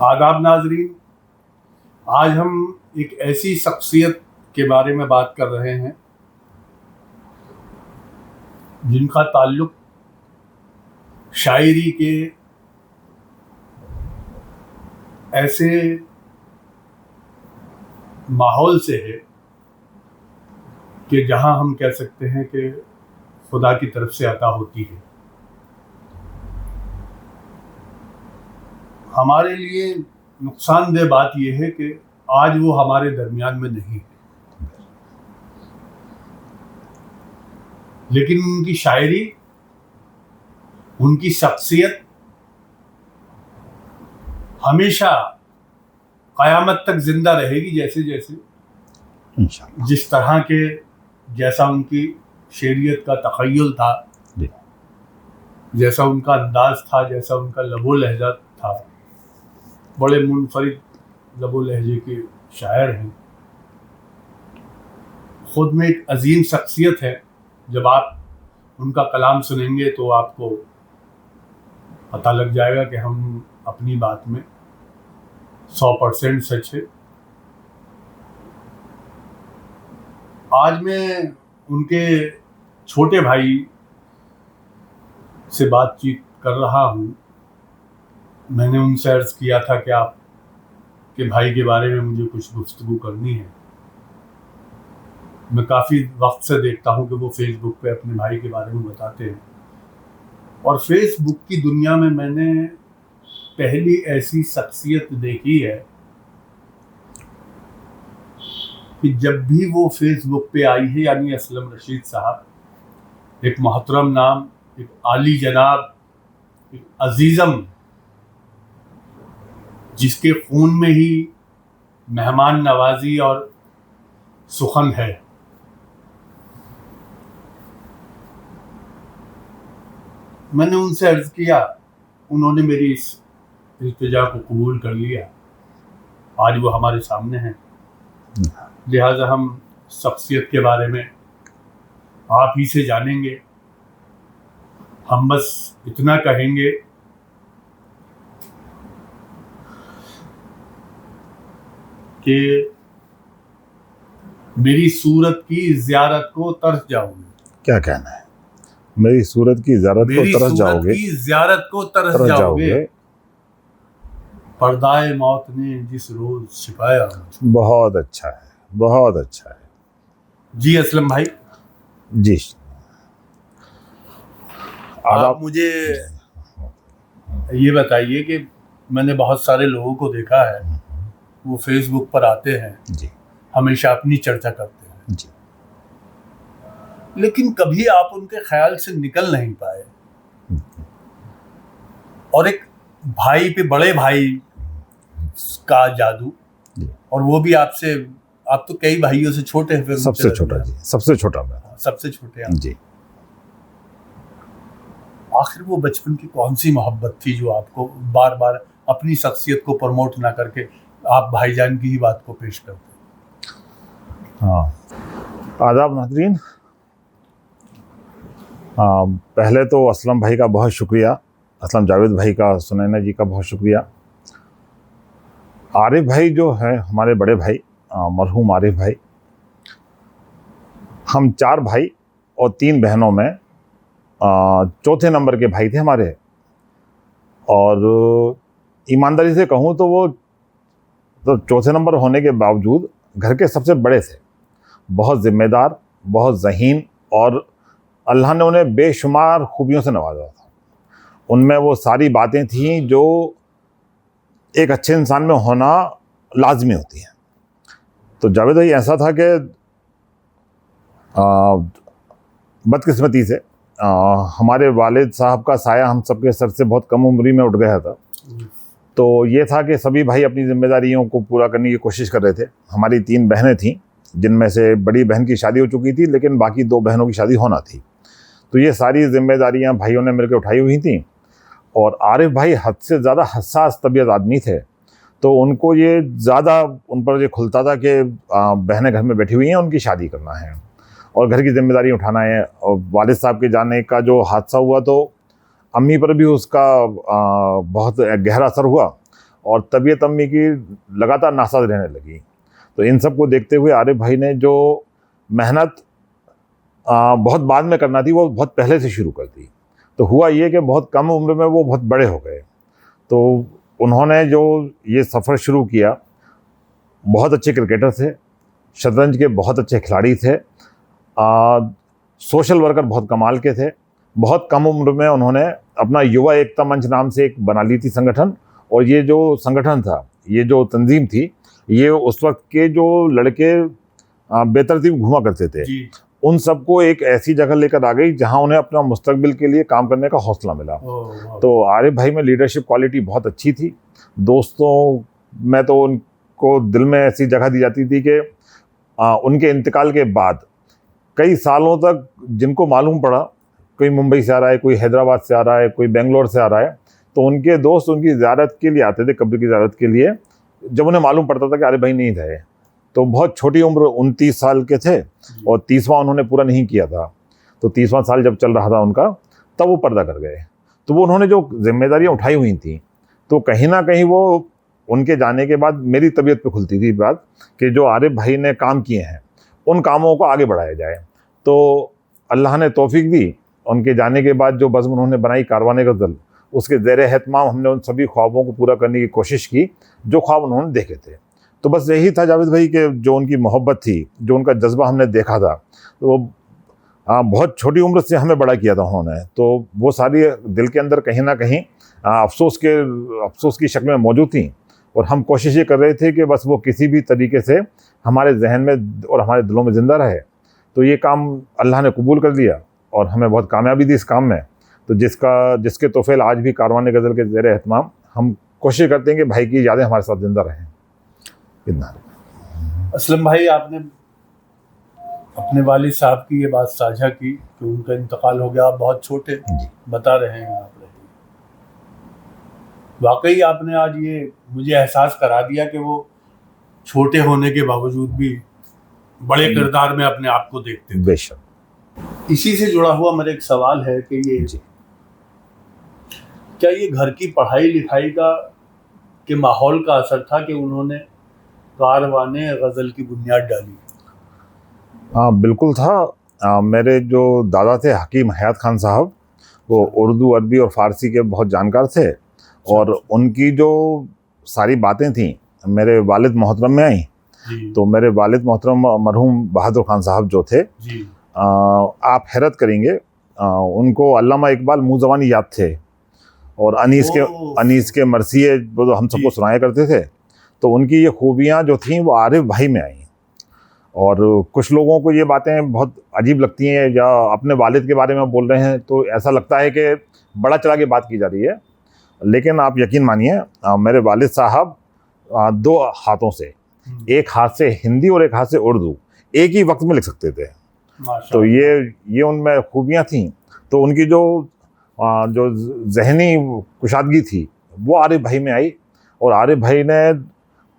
आदाब नाजरीन, आज हम एक ऐसी शख्सियत के बारे में बात कर रहे हैं जिनका ताल्लुक शायरी के ऐसे माहौल से है कि जहां हम कह सकते हैं कि खुदा की तरफ से अता होती है। हमारे लिए नुकसानदेह बात यह है कि आज वो हमारे दरमियान में नहीं है, लेकिन उनकी शायरी, उनकी शख्सियत हमेशा क़यामत तक जिंदा रहेगी। जैसे जैसे इंशाअल्लाह जिस तरह के जैसा उनकी शेरियत का तख़य्युल था, जैसा उनका अंदाज था, जैसा उनका लबो लहजा था, बड़े मुनफरिद लबो लहजे के शायर हैं। ख़ुद में एक अजीम शख्सियत है। जब आप उनका कलाम सुनेंगे तो आपको पता लग जाएगा कि हम अपनी बात में 100% सच है। आज मैं उनके छोटे भाई से बातचीत कर रहा हूँ। मैंने उनसे अर्ज़ किया था कि आपके भाई के बारे में मुझे कुछ गुफ्तगू करनी है। मैं काफ़ी वक्त से देखता हूँ कि वो फेसबुक पे अपने भाई के बारे में बताते हैं, और फेसबुक की दुनिया में मैंने पहली ऐसी शख्सियत देखी है कि जब भी वो फेसबुक पे आई है, यानी असलम रशीद साहब, एक मोहतरम नाम, एक आली जनाब, एक अजीज़म, जिसके खून में ही मेहमान नवाजी और सुखन है। मैंने उनसे अर्ज़ किया, उन्होंने मेरी इस इल्तिजा को कबूल कर लिया। आज वो हमारे सामने हैं। लिहाजा हम शख्सियत के बारे में आप ही से जानेंगे। हम बस इतना कहेंगे कि मेरी सूरत की ज़ियारत को तरस जाओगे। क्या कहना है? मेरी सूरत की ज़ियारत को तरस जाओगे। मेरी ज़ियारत को तरस जाओगे। पर्दाए मौत ने जिस रोज छिपाया। बहुत अच्छा है, बहुत अच्छा है जी असलम भाई। जी, आप मुझे ये बताइए कि मैंने बहुत सारे लोगों को देखा है, वो फेसबुक पर आते हैं जी, हमेशा अपनी चर्चा करते हैं जी, लेकिन कभी आप उनके ख्याल से निकल नहीं पाए। और एक भाई पे, बड़े भाई का जादू, और वो भी आपसे, आप तो कई भाइयों से छोटे हैं। फिर सबसे छोटा जी, सबसे छोटा मैं, सबसे छोटे आप जी। आखिर वो बचपन की कौन सी मोहब्बत थी जो आपको बार बार अपनी शख्सियत को प्रमोट ना करके आप भाईजान की ही बात को पेश करते? हाँ, आदाब नाज़रीन, पहले तो असलम भाई का बहुत शुक्रिया, असलम जावेद भाई का, सुनैना जी का बहुत शुक्रिया। आरिफ भाई जो है हमारे बड़े भाई, मरहूम आरिफ भाई, हम 4 भाई और 3 बहनों में चौथे नंबर के भाई थे हमारे। और ईमानदारी से कहूँ तो वो तो चौथे नंबर होने के बावजूद घर के सबसे बड़े थे। बहुत ज़िम्मेदार, बहुत ज़हीन, और अल्लाह ने उन्हें बेशुमार खूबियों से नवाजा था। उनमें वो सारी बातें थीं जो एक अच्छे इंसान में होना लाजमी होती हैं। तो जावेद भाई ऐसा था कि बदकिस्मती से हमारे वालिद साहब का साया हम सबके सर से बहुत कम उम्री में उठ गया था। तो ये था कि सभी भाई अपनी जिम्मेदारियों को पूरा करने की कोशिश कर रहे थे। हमारी 3 बहनें थीं, जिनमें से बड़ी बहन की शादी हो चुकी थी, लेकिन बाकी 2 बहनों की शादी होना थी। तो ये सारी जिम्मेदारियां भाइयों ने मिलकर उठाई हुई थीं। और आरिफ भाई हद से ज़्यादा हसास तबीयत आदमी थे, तो उनको ये ज़्यादा उन पर ये खुलता था कि बहनें घर में बैठी हुई हैं, उनकी शादी करना है और घर की जिम्मेदारी उठाना है। और वालिद साहब के जाने का जो हादसा हुआ तो अम्मी पर भी उसका बहुत गहरा असर हुआ। और तबीयत अम्मी की लगातार नासाज रहने लगी। तो इन सब को देखते हुए आरिफ भाई ने जो मेहनत बहुत बाद में करना थी वो बहुत पहले से शुरू कर दी। तो हुआ ये कि बहुत कम उम्र में वो बहुत बड़े हो गए। तो उन्होंने जो ये सफ़र शुरू किया, बहुत अच्छे क्रिकेटर थे, शतरंज के बहुत अच्छे खिलाड़ी थे, सोशल वर्कर बहुत कमाल के थे। बहुत कम उम्र में उन्होंने अपना युवा एकता मंच नाम से एक बना ली थी संगठन। और ये जो संगठन था, ये जो तंजीम थी, ये उस वक्त के जो लड़के बेतरतीब घुमा करते थे उन सबको एक ऐसी जगह लेकर आ गई जहां उन्हें अपना मुस्तकबिल के लिए काम करने का हौसला मिला। तो आरिफ भाई में लीडरशिप क्वालिटी बहुत अच्छी थी। दोस्तों में तो उनको दिल में ऐसी जगह दी जाती थी कि उनके इंतकाल के बाद कई सालों तक जिनको मालूम पड़ा, कोई मुंबई से आ रहा है, कोई हैदराबाद से आ रहा है, कोई बेंगलोर से आ रहा है, तो उनके दोस्त उनकी ज़ियारत के लिए आते थे, कब्र की ज़ियारत के लिए। जब उन्हें मालूम पड़ता था कि आरिफ भाई नहीं रहे, तो बहुत छोटी उम्र 29 साल के थे और 30वां उन्होंने पूरा नहीं किया था। तो 30वां साल जब चल रहा था उनका, तब वो पर्दा कर गए। तो वो उन्होंने जो जिम्मेदारियां उठाई हुई थी, तो कहीं ना कहीं वो उनके जाने के बाद मेरी तबीयत पे खुलती थी बात कि जो आरिफ भाई ने काम किए हैं उन कामों को आगे बढ़ाया जाए। तो अल्लाह ने तौफीक दी। उनके जाने के बाद जो बज़्म उन्होंने बनाई कारवाने गज़ल, उसके ज़ेरे एहतमाम हमने उन सभी ख्वाबों को पूरा करने की कोशिश की जो ख्वाब उन्होंने देखे थे। तो बस यही था जावेद भाई कि जो उनकी मोहब्बत थी, जो उनका जज्बा हमने देखा था, तो वो बहुत छोटी उम्र से हमें बड़ा किया था उन्होंने। तो वो सारी दिल के अंदर कहीं ना कहीं अफसोस की शक्ल में मौजूद थी। और हम कोशिश ये कर रहे थे कि बस वो किसी भी तरीके से हमारे जहन में और हमारे दिलों में ज़िंदा रहे। तो ये काम अल्लाह ने कबूल कर लिया और हमें बहुत कामयाबी दी इस काम में। तो जिसके तोफ़ैल आज भी कारवाने गज़ल के ज़ेरे एहतमाम हम कोशिश करते हैं कि भाई की यादें हमारे साथ ज़िंदा रहें। असलम भाई, आपने अपने वालिद साहब की ये बात साझा की कि उनका इंतकाल हो गया, आप बहुत छोटे बता रहे हैं आप। वाकई आपने आज ये मुझे एहसास करा दिया कि वो छोटे होने के बावजूद भी बड़े किरदार में अपने आप को देखते थे। बेशक। इसी से जुड़ा हुआ मेरा एक सवाल है कि ये क्या ये घर की पढ़ाई लिखाई के माहौल का असर था कि उन्होंने कारवाने गज़ल की बुनियाद डाली? हाँ, बिल्कुल था। मेरे जो दादा थे हकीम हयात खान साहब, वो उर्दू, अरबी और फ़ारसी के बहुत जानकार थे। और उनकी जो सारी बातें थीं मेरे वालिद मोहतरम में आई। तो मेरे वालिद मोहतरम मरहूम बहादुर खान साहब जो थे, आप हैरत करेंगे, उनको अल्लामा इकबाल मुँह ज़बानी याद थे। और अनीस के मरसिए वो तो हम सबको सुनाया करते थे। तो उनकी ये खूबियाँ जो थीं वो आरिफ भाई में आई। और कुछ लोगों को ये बातें बहुत अजीब लगती हैं, या अपने वालिद के बारे में बोल रहे हैं तो ऐसा लगता है कि बड़ा चढ़ा के बात की जा रही है। लेकिन आप यकीन मानिए, मेरे वालिद साहब 2 हाथों से, एक हाथ से हिंदी और एक हाथ से उर्दू एक ही वक्त में लिख सकते थे। तो ये उनमें खूबियाँ थीं। तो उनकी जो जहनी कुशादगी थी वो आरिफ भाई में आई। और आरिफ भाई ने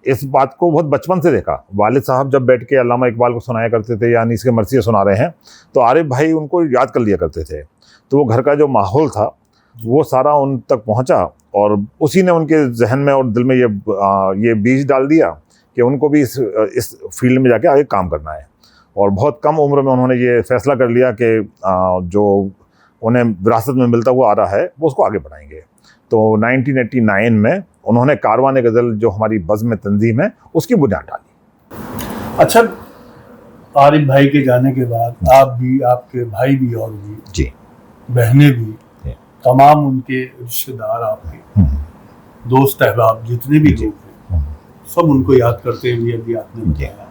इस बात को बहुत बचपन से देखा। वालिद साहब जब बैठ के अल्लामा इकबाल को सुनाया करते थे या अनीस के मरसिए सुना रहे हैं, तो आरिफ भाई उनको याद कर लिया करते थे। तो वो घर का जो माहौल था वो सारा उन तक पहुंचा और उसी ने उनके जहन में और दिल में ये बीज डाल दिया कि उनको भी इस फील्ड में जाके आगे काम करना है। और बहुत कम उम्र में उन्होंने ये फैसला कर लिया कि जो उन्हें विरासत में मिलता हुआ आ रहा है वो उसको आगे बढ़ाएंगे। तो 1989 में उन्होंने कारवाने गज़ल जो हमारी बज़्म तंजीम है उसकी बुनियाद डाली। अच्छा, आरिफ भाई के जाने के बाद आप भी, आपके भाई भी और भी जी, बहनें भी, तमाम उनके रिश्तेदार, आपके दोस्त अहबाब जितने भी लोग हैं, सब उनको याद करते हुए अभी आपने बताया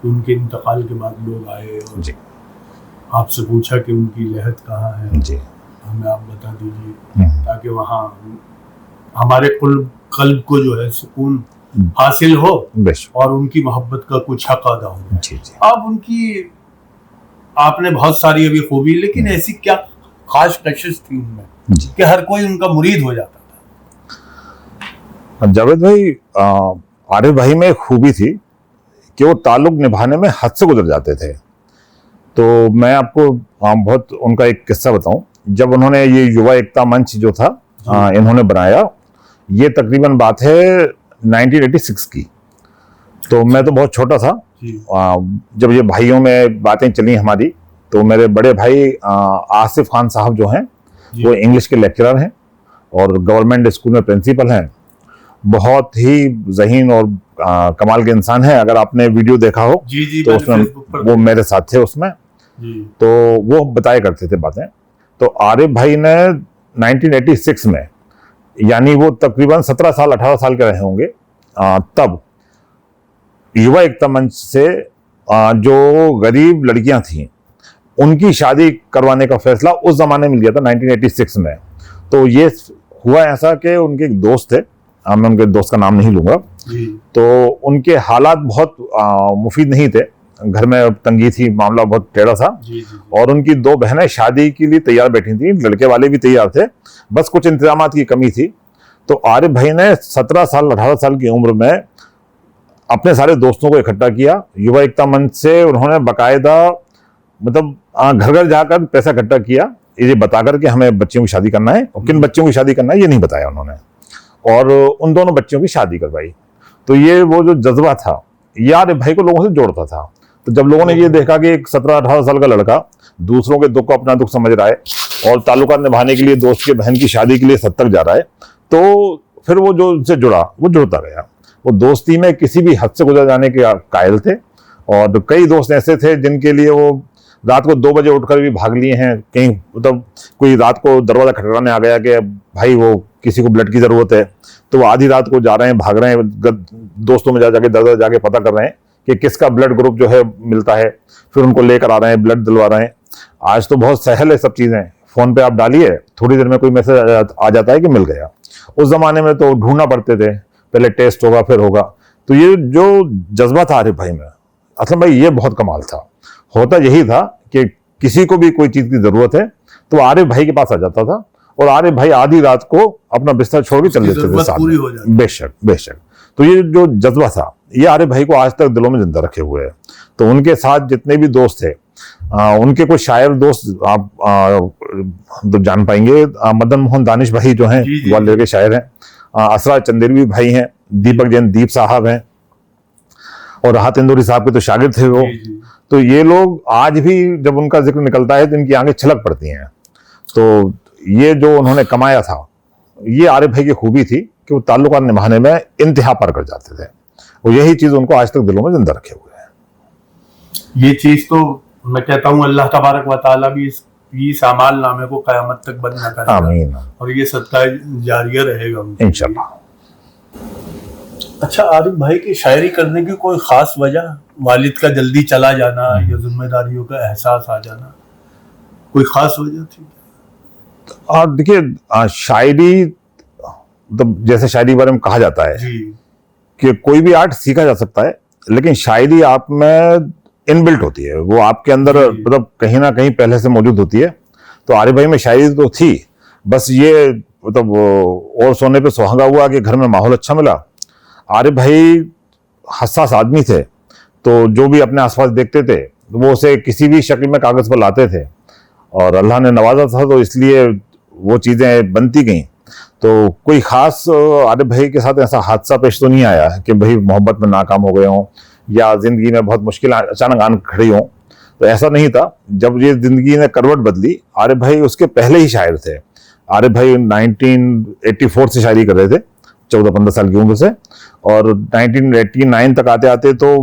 कि उनके इंतकाल के बाद लोग आए और आपसे पूछा कि उनकी लहद कहाँ है, हमें आप बता दीजिए ताकि वहाँ हमारे कल्ब को जो है सुकून हासिल हो और उनकी मोहब्बत का कुछ हक अदा हो। अब उनकी आपने बहुत सारी अभी खूबी, लेकिन ऐसी क्या खास कशिश थी उनमें कि हर कोई उनका मुरीद हो जाता था? जावेद भाई, आरिफ भाई में खूबी थी कि वो ताल्लुक निभाने में हद से गुजर जाते थे। तो मैं आपको बहुत उनका एक किस्सा बताऊं। जब उन्होंने ये युवा एकता मंच जो था इन्होंने बनाया, ये तकरीबन बात है 1986 की। तो मैं तो बहुत छोटा था जब ये भाइयों में बातें चली हमारी। तो मेरे बड़े भाई आसिफ खान साहब जो हैं वो इंग्लिश के लेक्चरर हैं और गवर्नमेंट स्कूल में प्रिंसिपल हैं। बहुत ही ज़हीन और कमाल के इंसान है। अगर आपने वीडियो देखा हो तो उसमें वो मेरे साथ थे उसमें। तो वो बताया करते थे बातें। तो आरिफ भाई ने 1986 में, यानी वो तकरीबन 17 साल 18 साल के रहे होंगे, तब युवा एकता मंच से जो गरीब लड़कियां थीं उनकी शादी करवाने का फैसला उस जमाने में लिया था 1986 में। तो ये हुआ ऐसा कि उनके एक दोस्त थे, मैं उनके दोस्त का नाम नहीं लूंगा, तो उनके हालात बहुत मुफीद नहीं थे, घर में तंगी थी, मामला बहुत टेढ़ा था। और उनकी दो बहनें शादी के लिए तैयार बैठी थी, लड़के वाले भी तैयार थे, बस कुछ इंतजाम की कमी थी। तो आरिफ भाई ने 17 साल 18 साल की उम्र में अपने सारे दोस्तों को इकट्ठा किया। युवा एकता मंच से उन्होंने बाकायदा मतलब घर घर जाकर पैसा इकट्ठा किया, ये बताकर कि हमें बच्चियों की शादी करना है, और किन बच्चियों की शादी करना है ये नहीं बताया उन्होंने, और उन दोनों बच्चियों की शादी करवाई। तो ये वो जो जज्बा था ये आरिफ भाई को लोगों से जोड़ता था। तो जब लोगों ने ये देखा कि एक 17-18 साल का लड़का दूसरों के दुख को अपना दुख समझ रहा है और ताल्लुकात निभाने के लिए दोस्त के बहन की शादी के लिए सब तक जा रहा है, तो फिर वो जो उनसे जुड़ा वो जुड़ता गया। वो दोस्ती में किसी भी हद से गुजर जाने के कायल थे। और कई दोस्त ऐसे थे जिनके लिए वो रात को 2 बजे उठकर भी भाग लिए हैं। कहीं मतलब कोई रात को दरवाजा खटखटाने आ गया कि भाई वो किसी को ब्लड की जरूरत है, तो वो आधी रात को जा रहे हैं, भाग रहे हैं, दोस्तों में जाके दरवाजा जाके पता कर रहे हैं कि किसका ब्लड ग्रुप जो है मिलता है, फिर उनको लेकर आ रहे हैं, ब्लड दिलवा रहे हैं। आज तो बहुत सहल है सब चीजें, फोन पे आप डालिए, थोड़ी देर में कोई मैसेज आ जाता है कि मिल गया। उस जमाने में तो ढूंढना पड़ते थे, पहले टेस्ट होगा फिर होगा। तो ये जो जज्बा था आरिफ भाई में, असलम भाई ये बहुत कमाल था। होता यही था कि किसी को भी कोई चीज की जरूरत है तो आरिफ भाई के पास आ जाता था, और आरिफ भाई आधी रात को अपना बिस्तर छोड़ के चल देते थे साथ में। बेशक बेशक। तो ये जो जज्बा था ये आरिफ भाई को आज तक दिलों में जिंदा रखे हुए है। तो उनके साथ जितने भी दोस्त थे, उनके कुछ शायर दोस्त आप तो जान पाएंगे, मदन मोहन दानिश भाई जो हैं ग्वालियर के शायर हैं, असरा चंदेरवी भाई हैं, दीपक जैन दीप साहब हैं, और राहत इंदौरी साहब के तो शागिर्द थे वो। तो ये लोग आज भी जब उनका जिक्र निकलता है तो इनकी आंखें छलक पड़ती हैं। तो ये जो उन्होंने कमाया था, ये आरिफ भाई की खूबी थी कि वो ताल्लुकात निभाने में इंतहा पर कर जाते थे, और यही चीज उनको आज तक दिलों में जिंदा रखे हुए है। ये चीज तो मैं कहता हूँ अल्लाह तबारक व तआला भी इस अमाल नामे को कयामत तक बंद न करेगा। आमीन। और ये सदका जारिया रहेगा इंशाल्लाह। अच्छा, आरिफ भाई की शायरी करने की कोई खास वजह? वालिद का जल्दी चला जाना या जिम्मेदारियों का एहसास आ जाना, कोई खास वजह थी? देखिए, शायरी मतलब जैसे शायरी के बारे में कहा जाता है कि कोई भी आर्ट सीखा जा सकता है, लेकिन शायरी आप में इनबिल्ट होती है, वो आपके अंदर मतलब कहीं ना कहीं पहले से मौजूद होती है। तो आरिफ भाई में शायरी तो थी, बस ये मतलब और सोने पे सुहागा हुआ कि घर में माहौल अच्छा मिला। आरिफ भाई हसास आदमी थे, तो जो भी अपने आसपास देखते थे वो उसे किसी भी शक्ल में कागज पर लाते थे, और अल्लाह ने नवाजा था तो इसलिए वो चीज़ें बनती गईं। तो कोई खास आरिफ भाई के साथ ऐसा हादसा पेश तो नहीं आया है कि भाई मोहब्बत में नाकाम हो गए हों या जिंदगी में बहुत मुश्किल अचानक आन खड़ी हों, तो ऐसा नहीं था। जब ये जिंदगी ने करवट बदली, आरिफ भाई उसके पहले ही शायर थे। आरिफ भाई 1984 से शायरी कर रहे थे, 14-15 साल की उम्र से, और 1989 तक आते आते तो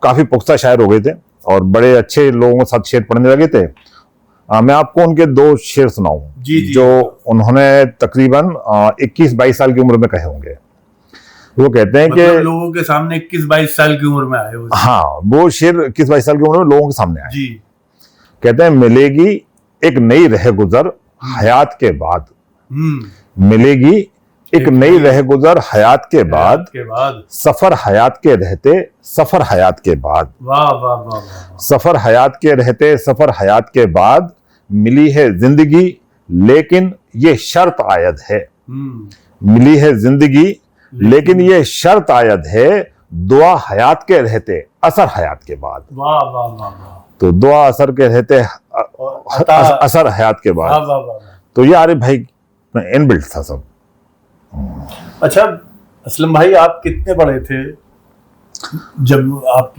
काफी पुख्ता शायर हो गए थे और बड़े अच्छे लोगों के साथ शेर पढ़ने लगे थे। मैं आपको उनके 2 शेर सुनाऊं जो उन्होंने तकरीबन 21-22 साल की उम्र में कहे होंगे। वो कहते हैं कि लोगों के सामने 21-22 साल की उम्र में आए वो। हाँ, वो शेर 21-22 साल की उम्र में लोगों के सामने आए। कहते हैं, मिलेगी एक नई रह गुजर हयात के बाद, मिलेगी एक नई रह गुजर हयात के बाद, सफर हयात के रहते सफर हयात के बाद, वाह वाह वाह, सफर हयात के रहते सफर हयात के बाद, मिली है जिंदगी लेकिन ये शर्त आयद है, मिली है जिंदगी लेकिन ये शर्त आयद है, दुआ हयात के रहते असर हयात के बाद। वाह वाह वाह। तो दुआ असर के रहते असर हयात के बाद। तो ये आरिफ भाई इनबिल्ट था सब। अच्छा असलम भाई, आप कितने बड़े थे जब आपके